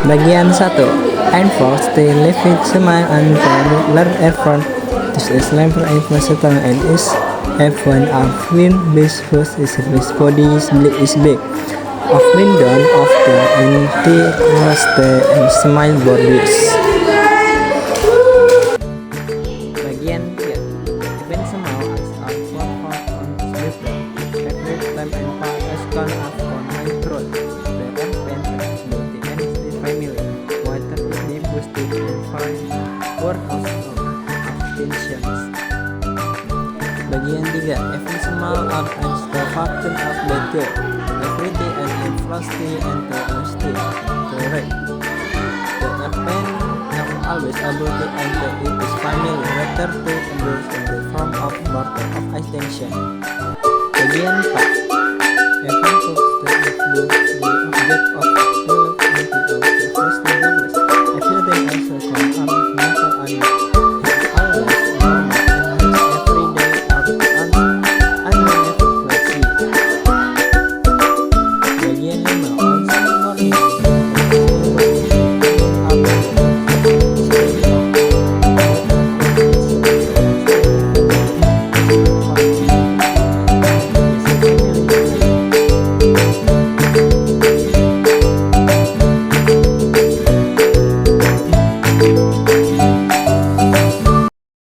Bagian 1. Enforce the living smile and learn everyone. This is level and versatile and is F1 of wind base first is his body is big. Of wind down of the anti and smile bodies. Bagian 3. Even small as are for hot on this every time and part as con of control. The advent multi and the family. Water is the boosted and foreign word of attentions. Bagian 3. Even small out as the factor of the girl. Every day and in frosty and the honesty. Correct. The advent always able to enter it is family letter to endorse in the form of border of extension. Bagian 4.